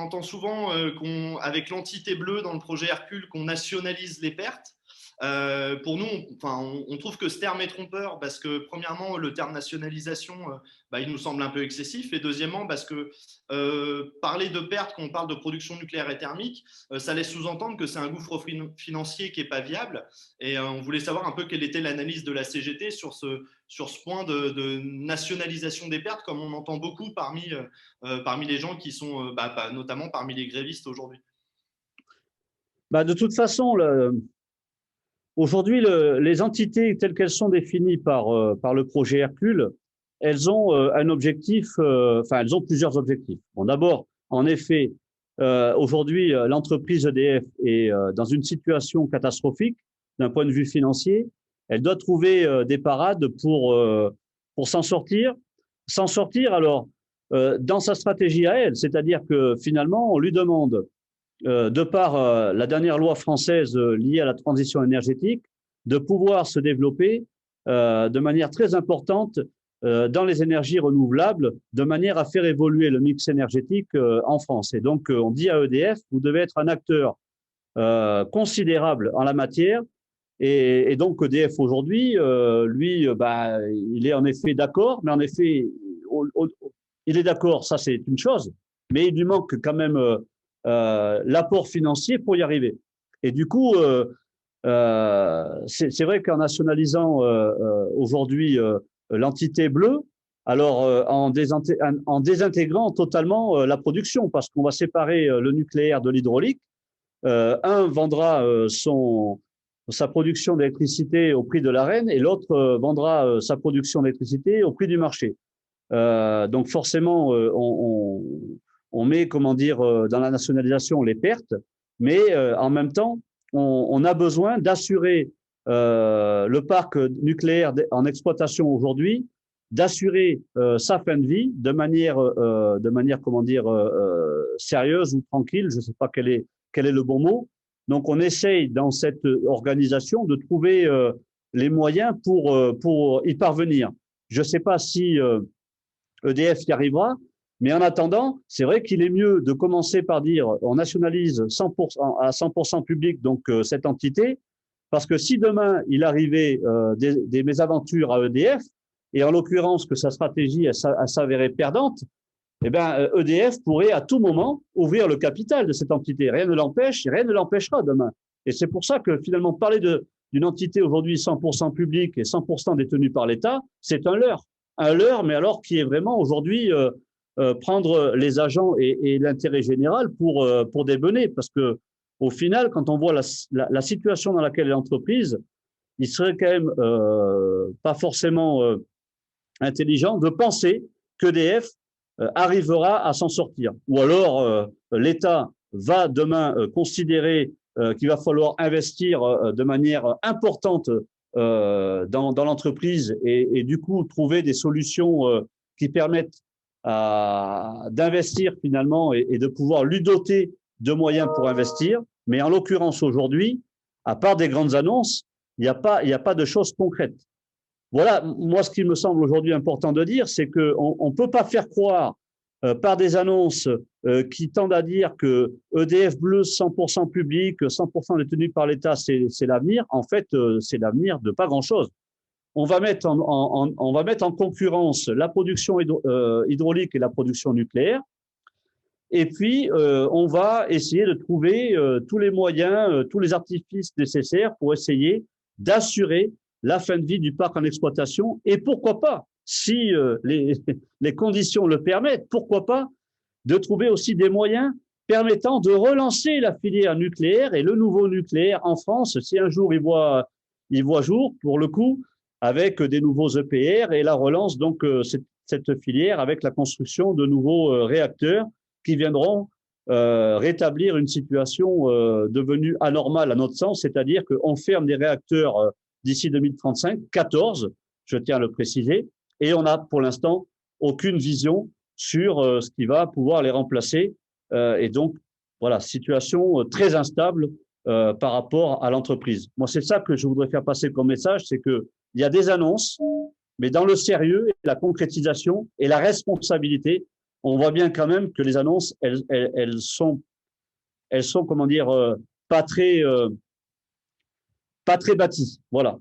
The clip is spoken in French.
entend souvent avec l'entité bleue dans le projet Hercule qu'on nationalise les pertes. Pour nous, on trouve que ce terme est trompeur parce que, premièrement, le terme nationalisation, il nous semble un peu excessif. Et deuxièmement, parce que parler de pertes quand on parle de production nucléaire et thermique, ça laisse sous-entendre que c'est un gouffre financier qui n'est pas viable. Et on voulait savoir un peu quelle était l'analyse de la CGT sur ce point de nationalisation des pertes, comme on entend beaucoup parmi les gens qui sont, notamment parmi les grévistes aujourd'hui. De toute façon, aujourd'hui, les entités telles qu'elles sont définies par le projet Hercule, elles ont un objectif, elles ont plusieurs objectifs. Bon, d'abord, en effet, aujourd'hui, l'entreprise EDF est dans une situation catastrophique d'un point de vue financier. Elle doit trouver des parades pour s'en sortir. S'en sortir, alors, dans sa stratégie à elle, c'est-à-dire que finalement, on lui demande de par la dernière loi française liée à la transition énergétique, de pouvoir se développer de manière très importante dans les énergies renouvelables, de manière à faire évoluer le mix énergétique en France. Et donc, on dit à EDF, vous devez être un acteur considérable en la matière. Et donc, EDF aujourd'hui, lui, il est en effet d'accord, mais en effet, il est d'accord, ça c'est une chose, mais il lui manque quand même l'apport financier pour y arriver. Et du coup, c'est vrai qu'en nationalisant aujourd'hui l'entité bleue, alors en désintégrant totalement la production, parce qu'on va séparer le nucléaire de l'hydraulique, un vendra sa production d'électricité au prix de l'Arenh et l'autre vendra sa production d'électricité au prix du marché. Donc forcément, on met, comment dire, dans la nationalisation les pertes, mais en même temps, on a besoin d'assurer le parc nucléaire en exploitation aujourd'hui, d'assurer sa fin de vie de manière comment dire, sérieuse ou tranquille, je ne sais pas quel est le bon mot. Donc, on essaye dans cette organisation de trouver les moyens pour y parvenir. Je ne sais pas si EDF y arrivera, mais en attendant, c'est vrai qu'il est mieux de commencer par dire on nationalise 100% à 100% public donc cette entité, parce que si demain il arrivait des mésaventures à EDF, et en l'occurrence que sa stratégie s'avérait perdante, eh bien EDF pourrait à tout moment ouvrir le capital de cette entité. Rien ne l'empêche, rien ne l'empêchera demain. Et c'est pour ça que finalement parler d'une entité aujourd'hui 100% publique et 100% détenue par l'État, c'est un leurre. Un leurre, mais alors qui est vraiment aujourd'hui prendre les agents et l'intérêt général pour débenner, parce que au final, quand on voit la situation dans laquelle est l'entreprise, il serait quand même pas forcément intelligent de penser qu'EDF arrivera à s'en sortir. Ou alors l'État va demain considérer qu'il va falloir investir de manière importante dans l'entreprise et du coup trouver des solutions qui permettent d'investir finalement et de pouvoir lui doter de moyens pour investir. Mais en l'occurrence aujourd'hui, à part des grandes annonces, il n'y a pas de choses concrètes. Voilà, moi ce qui me semble aujourd'hui important de dire, c'est qu'on ne peut pas faire croire par des annonces qui tendent à dire que EDF Bleu 100% public, 100% détenu par l'État, c'est l'avenir. En fait, c'est l'avenir de pas grand-chose. On va mettre en concurrence la production hydraulique et la production nucléaire. Et puis, on va essayer de trouver tous les moyens, tous les artifices nécessaires pour essayer d'assurer la fin de vie du parc en exploitation. Et pourquoi pas, si les conditions le permettent, pourquoi pas de trouver aussi des moyens permettant de relancer la filière nucléaire et le nouveau nucléaire en France, si un jour il voit jour, pour le coup, avec des nouveaux EPR et la relance donc cette filière avec la construction de nouveaux réacteurs qui viendront rétablir une situation devenue anormale à notre sens, c'est-à-dire qu'on ferme des réacteurs d'ici 2035, 14, je tiens à le préciser, et on n'a pour l'instant aucune vision sur ce qui va pouvoir les remplacer. Et donc, voilà, situation très instable par rapport à l'entreprise. Moi, c'est ça que je voudrais faire passer comme message, c'est qu'il y a des annonces, mais dans le sérieux, la concrétisation et la responsabilité, on voit bien quand même que les annonces, elles sont comment dire, pas très bâties. Voilà.